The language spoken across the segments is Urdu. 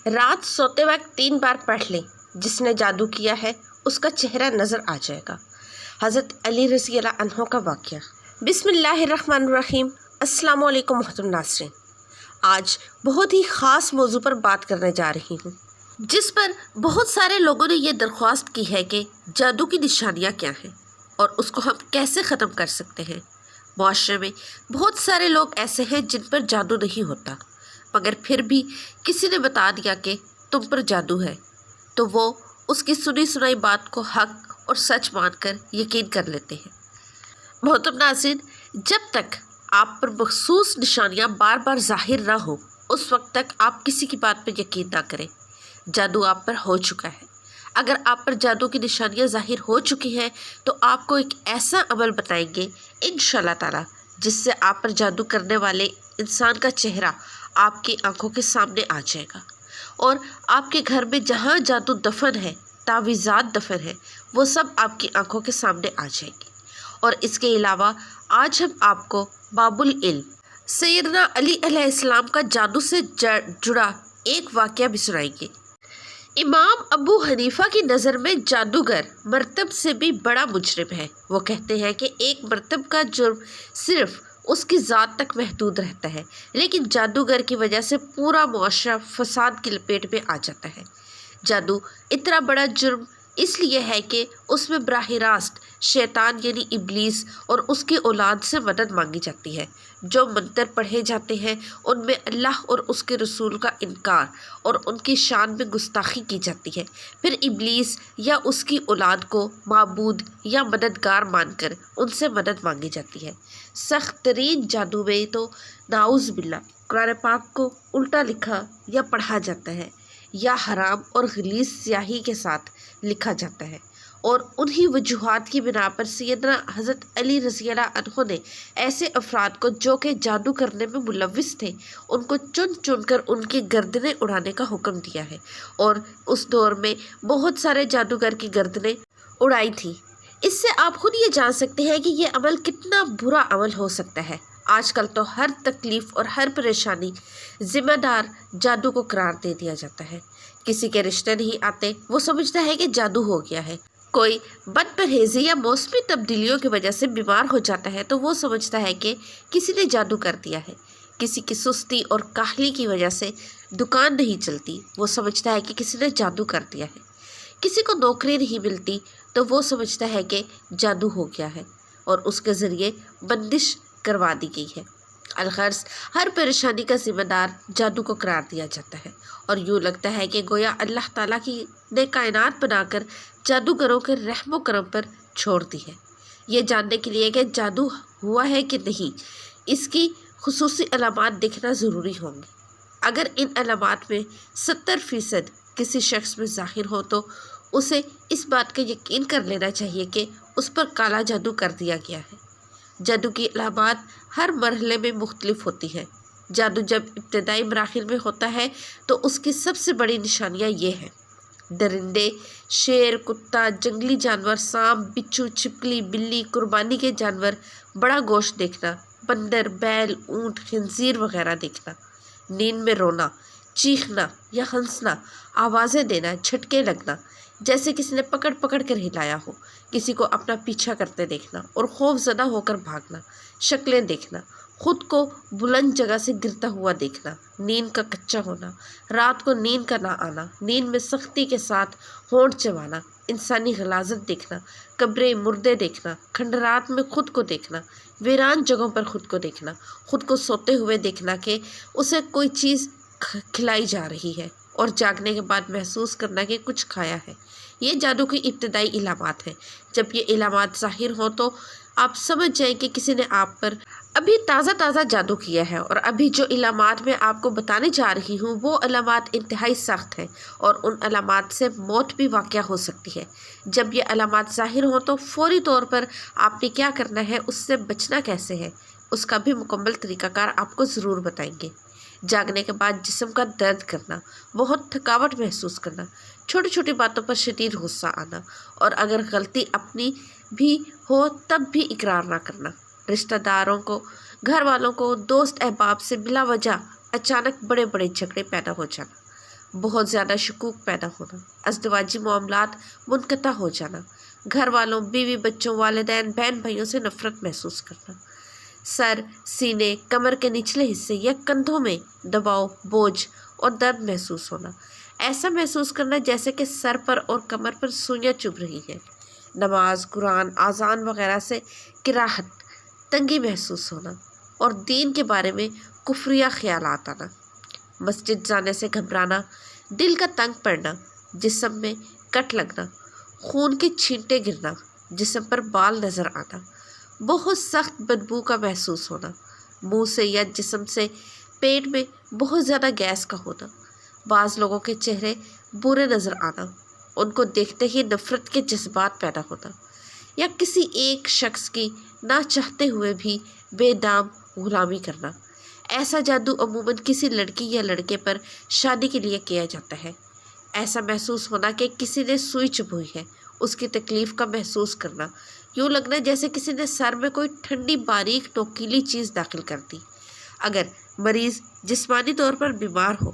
رات سوتے وقت 3 بار پڑھ لیں، جس نے جادو کیا ہے اس کا چہرہ نظر آ جائے گا۔ حضرت علی رضی اللہ عنہ کا واقعہ۔ بسم اللہ الرحمن الرحیم۔ السلام علیکم محترم ناظرین، آج بہت ہی خاص موضوع پر بات کرنے جا رہی ہوں، جس پر بہت سارے لوگوں نے یہ درخواست کی ہے کہ جادو کی نشانیاں کیا ہیں اور اس کو ہم کیسے ختم کر سکتے ہیں۔ معاشرے میں بہت سارے لوگ ایسے ہیں جن پر جادو نہیں ہوتا، مگر پھر بھی کسی نے بتا دیا کہ تم پر جادو ہے، تو وہ اس کی سنی سنائی بات کو حق اور سچ مان کر یقین کر لیتے ہیں۔ محترم ناظرین، جب تک آپ پر مخصوص نشانیاں بار بار ظاہر نہ ہوں، اس وقت تک آپ کسی کی بات پر یقین نہ کریں۔ جادو آپ پر ہو چکا ہے۔ اگر آپ پر جادو کی نشانیاں ظاہر ہو چکی ہیں تو آپ کو ایک ایسا عمل بتائیں گے انشاءاللہ تعالی، جس سے آپ پر جادو کرنے والے انسان کا چہرہ آپ کی آنکھوں کے سامنے آ جائے گا، اور آپ کے گھر میں جہاں جادو دفن ہے، تعویذات دفن ہے، وہ سب آپ کی آنکھوں کے سامنے آ جائیں گے۔ اور اس کے علاوہ آج ہم آپ کو باب العلم سیدنا علی علیہ السلام کا جادو سے جڑا ایک واقعہ بھی سنائیں گے۔ امام ابو حنیفہ کی نظر میں جادوگر مرتب سے بھی بڑا مجرم ہے۔ وہ کہتے ہیں کہ ایک مرتب کا جرم صرف اس کی ذات تک محدود رہتا ہے، لیکن جادوگر کی وجہ سے پورا معاشرہ فساد کی لپیٹ میں آ جاتا ہے۔ جادو اتنا بڑا جرم اس لیے ہے کہ اس میں براہ راست شیطان یعنی ابلیس اور اس کی اولاد سے مدد مانگی جاتی ہے۔ جو منتر پڑھے جاتے ہیں ان میں اللہ اور اس کے رسول کا انکار اور ان کی شان میں گستاخی کی جاتی ہے۔ پھر ابلیس یا اس کی اولاد کو معبود یا مددگار مان کر ان سے مدد مانگی جاتی ہے۔ سخت ترین جادو میں تو نعوذ باللہ قرآن پاک کو الٹا لکھا یا پڑھا جاتا ہے، یا حرام اور غلیظ سیاہی کے ساتھ لکھا جاتا ہے، اور انہی وجوہات کی بنا پر سیدنا حضرت علی رضی اللہ عنہ نے ایسے افراد کو جو کہ جادو کرنے میں ملوث تھے، ان کو چن چن کر ان کی گردنیں اڑانے کا حکم دیا ہے، اور اس دور میں بہت سارے جادوگر کی گردنیں اڑائی تھی۔ اس سے آپ خود یہ جان سکتے ہیں کہ یہ عمل کتنا برا عمل ہو سکتا ہے۔ آج کل تو ہر تکلیف اور ہر پریشانی ذمہ دار جادو کو قرار دے دیا جاتا ہے۔ کسی کے رشتے نہیں آتے، وہ سمجھتا ہے کہ جادو ہو گیا ہے۔ کوئی بد پرہیزی یا موسمی تبدیلیوں کی وجہ سے بیمار ہو جاتا ہے تو وہ سمجھتا ہے کہ کسی نے جادو کر دیا ہے۔ کسی کی سستی اور کاہلی کی وجہ سے دکان نہیں چلتی، وہ سمجھتا ہے کہ کسی نے جادو کر دیا ہے۔ کسی کو نوکری نہیں ملتی تو وہ سمجھتا ہے کہ جادو ہو گیا ہے اور اس کے ذریعے بندش کروا دی گئی ہے۔ الغرض ہر پریشانی کا ذمہ دار جادو کو قرار دیا جاتا ہے، اور یوں لگتا ہے کہ گویا اللہ تعالیٰ نے کائنات بنا کر جادوگروں کے رحم و کرم پر چھوڑ دی ہے۔ یہ جاننے کے لیے کہ جادو ہوا ہے کہ نہیں، اس کی خصوصی علامات دیکھنا ضروری ہوں گے۔ اگر ان علامات میں 70% کسی شخص میں ظاہر ہو تو اسے اس بات کا یقین کر لینا چاہیے کہ اس پر کالا جادو کر دیا گیا ہے۔ جادو کی علامات ہر مرحلے میں مختلف ہوتی ہیں۔ جادو جب ابتدائی مراحل میں ہوتا ہے تو اس کی سب سے بڑی نشانیاں یہ ہیں: درندے، شیر، کتا، جنگلی جانور، سانپ، بچھو، چھپکلی، بلی، قربانی کے جانور، بڑا گوشت دیکھنا، بندر، بیل، اونٹ، خنزیر وغیرہ دیکھنا، نیند میں رونا، چیخنا یا ہنسنا، آوازیں دینا، جھٹکے لگنا جیسے کسی نے پکڑ پکڑ کر ہلایا ہو، کسی کو اپنا پیچھا کرتے دیکھنا اور خوف زدہ ہو کر بھاگنا، شکلیں دیکھنا، خود کو بلند جگہ سے گرتا ہوا دیکھنا، نیند کا کچا ہونا، رات کو نیند کا نہ آنا، نیند میں سختی کے ساتھ ہونٹ چبانا، انسانی غلاظت دیکھنا، قبریں، مردے دیکھنا، کھنڈرات میں خود کو دیکھنا، ویران جگہوں پر خود کو دیکھنا، خود کو سوتے ہوئے دیکھنا کہ اسے کوئی چیز کھلائی جا رہی ہے، اور جاگنے کے بعد محسوس کرنا کہ کچھ کھایا ہے۔ یہ جادو کی ابتدائی علامات ہیں۔ جب یہ علامات ظاہر ہوں تو آپ سمجھ جائیں کہ کسی نے آپ پر ابھی تازہ جادو کیا ہے، اور ابھی جو علامات میں آپ کو بتانے جا رہی ہوں وہ علامات انتہائی سخت ہیں، اور ان علامات سے موت بھی واقع ہو سکتی ہے۔ جب یہ علامات ظاہر ہوں تو فوری طور پر آپ نے کیا کرنا ہے، اس سے بچنا کیسے ہے، اس کا بھی مکمل طریقہ کار آپ کو ضرور بتائیں گے۔ جاگنے کے بعد جسم کا درد کرنا، بہت تھکاوٹ محسوس کرنا، چھوٹی چھوٹی باتوں پر شدید غصہ آنا، اور اگر غلطی اپنی بھی ہو تب بھی اقرار نہ کرنا، رشتہ داروں کو، گھر والوں کو، دوست احباب سے بلا وجہ اچانک بڑے بڑے جھگڑے پیدا ہو جانا، بہت زیادہ شکوک پیدا ہونا، ازدواجی معاملات منقطع ہو جانا، گھر والوں، بیوی بچوں، والدین، بہن بھائیوں سے نفرت محسوس کرنا، سر، سینے، کمر کے نچلے حصے یا کندھوں میں دباؤ، بوجھ اور درد محسوس ہونا، ایسا محسوس کرنا جیسے کہ سر پر اور کمر پر سوئیاں چبھ رہی ہیں، نماز، قرآن، اذان وغیرہ سے کراہت، تنگی محسوس ہونا اور دین کے بارے میں کفریہ خیالات آنا، مسجد جانے سے گھبرانا، دل کا تنگ پڑنا، جسم میں کٹ لگنا، خون کے چھینٹے گرنا، جسم پر بال نظر آنا، بہت سخت بدبو کا محسوس ہونا، منہ سے یا جسم سے پیٹ میں بہت زیادہ گیس کا ہونا، بعض لوگوں کے چہرے برے نظر آنا، ان کو دیکھتے ہی نفرت کے جذبات پیدا ہونا، یا کسی ایک شخص کی نہ چاہتے ہوئے بھی بے دام غلامی کرنا۔ ایسا جادو عموماً کسی لڑکی یا لڑکے پر شادی کے لیے کیا جاتا ہے۔ ایسا محسوس ہونا کہ کسی نے سوئی چبھوئی ہے، اس کی تکلیف کا محسوس کرنا، یوں لگنا جیسے کسی نے سر میں کوئی ٹھنڈی باریک نوکیلی چیز داخل کر دی۔ اگر مریض جسمانی طور پر بیمار ہو،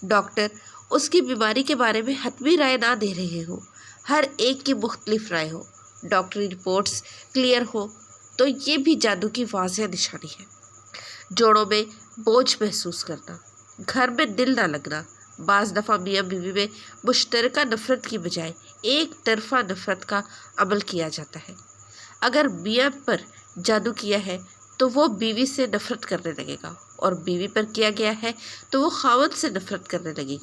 ڈاکٹر اس کی بیماری کے بارے میں حتمی رائے نہ دے رہے ہوں، ہر ایک کی مختلف رائے ہو، ڈاکٹری رپورٹس کلیئر ہو، تو یہ بھی جادو کی واضح نشانی ہے۔ جوڑوں میں بوجھ محسوس کرنا، گھر میں دل نہ لگنا، بعض دفعہ میاں بیوی میں مشترکہ نفرت کی بجائے ایک طرفہ نفرت کا عمل کیا جاتا ہے۔ اگر میاں پر جادو کیا ہے تو وہ بیوی سے نفرت کرنے لگے گا، اور بیوی پر کیا گیا ہے تو وہ خاوند سے نفرت کرنے لگے گی۔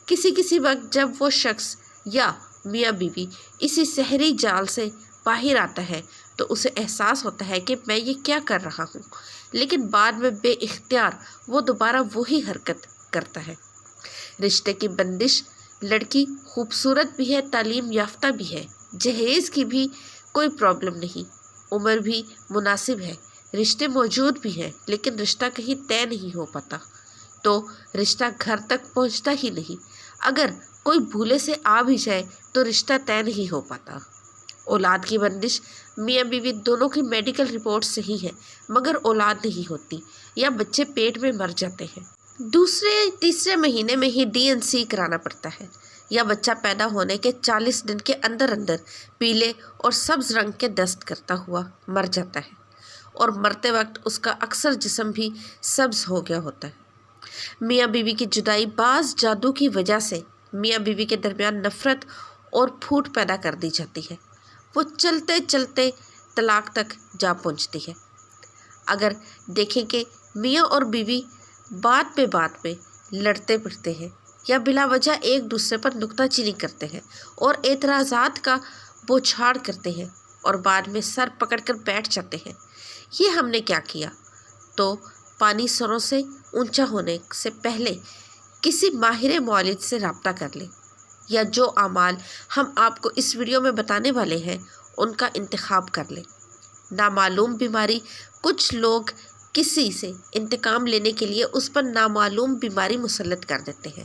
کسی وقت جب وہ شخص یا میاں بیوی اسی سحری جال سے باہر آتا ہے تو اسے احساس ہوتا ہے کہ میں یہ کیا کر رہا ہوں، لیکن بعد میں بے اختیار وہ دوبارہ وہی حرکت کرتا ہے۔ رشتے کی بندش، لڑکی خوبصورت بھی ہے، تعلیم یافتہ بھی ہے، جہیز کی بھی کوئی پرابلم نہیں، عمر بھی مناسب ہے، رشتے موجود بھی ہیں، لیکن رشتہ کہیں طے نہیں ہو پاتا، تو رشتہ گھر تک پہنچتا ہی نہیں۔ اگر کوئی بھولے سے آ بھی جائے تو رشتہ طے نہیں ہو پاتا۔ اولاد کی بندش، میاں بیوی دونوں کی میڈیکل رپورٹ صحیح ہے مگر اولاد نہیں ہوتی، یا بچے پیٹ میں مر جاتے ہیں، دوسرے تیسرے مہینے میں ہی DNC کرانا پڑتا ہے، یا بچہ پیدا ہونے کے 40 دن کے اندر اندر پیلے اور سبز رنگ کے دست کرتا ہوا مر جاتا ہے، اور مرتے وقت اس کا اکثر جسم بھی سبز ہو گیا ہوتا ہے۔ میاں بیوی کی جدائی بعض جادو کی وجہ سے میاں بیوی کے درمیان نفرت اور پھوٹ پیدا کر دی جاتی ہے، وہ چلتے چلتے طلاق تک جا پہنچتی ہے۔ اگر دیکھیں کہ میاں اور بیوی بات پہ لڑتے پڑتے ہیں یا بلا وجہ ایک دوسرے پر نکتہ چینی کرتے ہیں اور اعتراضات کا بوچھاڑ کرتے ہیں اور بعد میں سر پکڑ کر بیٹھ جاتے ہیں، یہ ہم نے کیا کیا، تو پانی سروں سے اونچا ہونے سے پہلے کسی ماہر معالج سے رابطہ کر لیں، یا جو اعمال ہم آپ کو اس ویڈیو میں بتانے والے ہیں ان کا انتخاب کر لیں۔ نامعلوم بیماری، کچھ لوگ کسی سے انتقام لینے کے لیے اس پر نامعلوم بیماری مسلط کر دیتے ہیں۔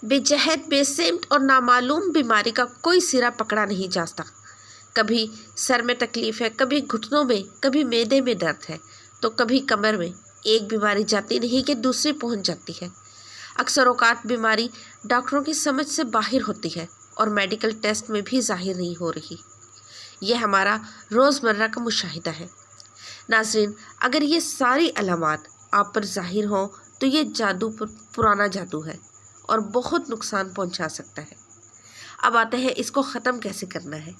بے جہت، بے سمت اور نامعلوم بیماری کا کوئی سرا پکڑا نہیں جاتا، کبھی سر میں تکلیف ہے، کبھی گھٹنوں میں، کبھی معدے میں درد ہے تو کبھی کمر میں، ایک بیماری جاتی نہیں کہ دوسری پہنچ جاتی ہے۔ اکثر اوقات بیماری ڈاکٹروں کی سمجھ سے باہر ہوتی ہے اور میڈیکل ٹیسٹ میں بھی ظاہر نہیں ہو رہی، یہ ہمارا روزمرہ کا مشاہدہ ہے۔ ناظرین، اگر یہ ساری علامات آپ پر ظاہر ہوں تو یہ جادو پرانا جادو ہے اور بہت نقصان پہنچا سکتا ہے۔ اب آتے ہیں اس کو ختم کیسے کرنا ہے۔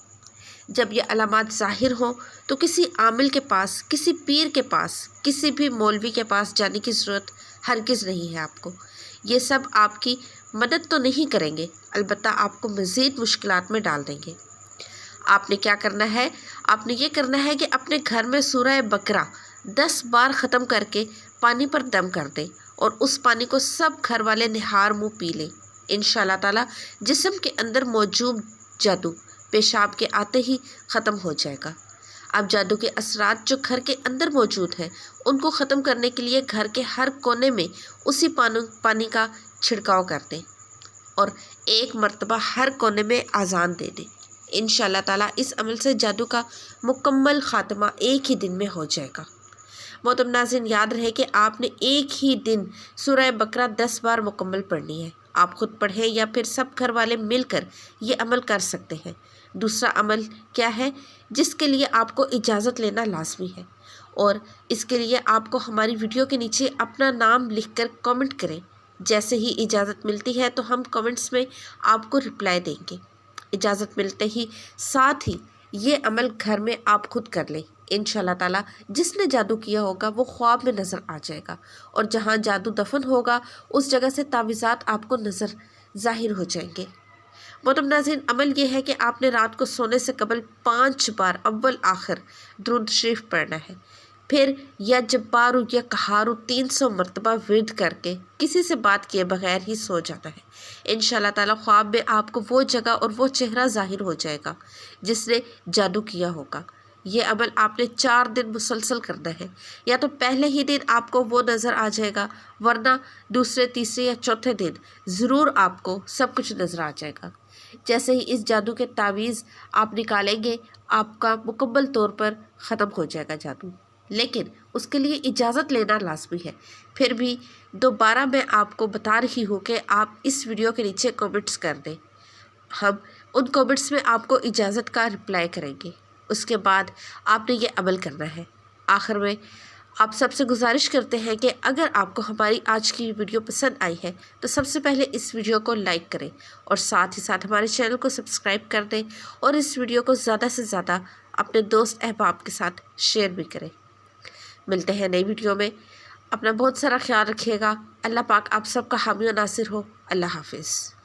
جب یہ علامات ظاہر ہوں تو کسی عامل کے پاس، کسی پیر کے پاس، کسی بھی مولوی کے پاس جانے کی ضرورت ہرگز نہیں ہے آپ کو۔ یہ سب آپ کی مدد تو نہیں کریں گے، البتہ آپ کو مزید مشکلات میں ڈال دیں گے۔ آپ نے کیا کرنا ہے؟ آپ نے یہ کرنا ہے کہ اپنے گھر میں سورہ بقرہ 10 بار ختم کر کے پانی پر دم کر دیں اور اس پانی کو سب گھر والے نہار منہ پی لیں۔ انشاءاللہ تعالی جسم کے اندر موجود جادو پیشاب کے آتے ہی ختم ہو جائے گا۔ اب جادو کے اثرات جو گھر کے اندر موجود ہیں ان کو ختم کرنے کے لیے گھر کے ہر کونے میں اسی پانی کا چھڑکاؤ کر دیں اور ایک مرتبہ ہر کونے میں اذان دے دیں۔ انشاءاللہ تعالی اس عمل سے جادو کا مکمل خاتمہ ایک ہی دن میں ہو جائے گا۔ محترم ناظرین، یاد رہے کہ آپ نے ایک ہی دن سورہ بقرہ 10 بار مکمل پڑھنی ہے آپ خود پڑھیں یا پھر سب گھر والے مل کر یہ عمل کر سکتے ہیں۔ دوسرا عمل کیا ہے جس کے لیے آپ کو اجازت لینا لازمی ہے، اور اس کے لیے آپ کو ہماری ویڈیو کے نیچے اپنا نام لکھ کر کامنٹ کریں۔ جیسے ہی اجازت ملتی ہے تو ہم کامنٹس میں آپ کو رپلائی دیں گے۔ اجازت ملتے ہی ساتھ ہی یہ عمل گھر میں آپ خود کر لیں۔ انشاءاللہ تعالیٰ جس نے جادو کیا ہوگا وہ خواب میں نظر آ جائے گا، اور جہاں جادو دفن ہوگا اس جگہ سے تعویذات آپ کو نظر ظاہر ہو جائیں گے۔ محترم ناظرین، عمل یہ ہے کہ آپ نے رات کو سونے سے قبل 5 بار اول آخر درود شریف پڑھنا ہے، پھر یا جبارو یا قہارو 300 مرتبہ ورد کر کے کسی سے بات کیے بغیر ہی سو جانا ہے۔ انشاءاللہ تعالیٰ خواب میں آپ کو وہ جگہ اور وہ چہرہ ظاہر ہو جائے گا جس نے جادو کیا ہوگا۔ یہ عمل آپ نے 4 دن مسلسل کرنا ہے، یا تو پہلے ہی دن آپ کو وہ نظر آ جائے گا، ورنہ دوسرے، تیسرے یا چوتھے دن ضرور آپ کو سب کچھ نظر آ جائے گا۔ جیسے ہی اس جادو کے تعویذ آپ نکالیں گے آپ کا مکمل طور پر ختم ہو جائے گا جادو، لیکن اس کے لیے اجازت لینا لازمی ہے۔ پھر بھی دوبارہ میں آپ کو بتا رہی ہوں کہ آپ اس ویڈیو کے نیچے کامنٹس کر دیں، ہم ان کامنٹس میں آپ کو اجازت کا رپلائی کریں گے۔ اس کے بعد آپ نے یہ عمل کرنا ہے۔ آخر میں آپ سب سے گزارش کرتے ہیں کہ اگر آپ کو ہماری آج کی ویڈیو پسند آئی ہے تو سب سے پہلے اس ویڈیو کو لائک کریں، اور ساتھ ہی ساتھ ہمارے چینل کو سبسکرائب کر دیں، اور اس ویڈیو کو زیادہ سے زیادہ اپنے دوست احباب کے ساتھ شیئر بھی کریں۔ ملتے ہیں نئی ویڈیو میں، اپنا بہت سارا خیال رکھیے گا۔ اللہ پاک آپ سب کا حامی و ناصر ہو۔ اللہ حافظ۔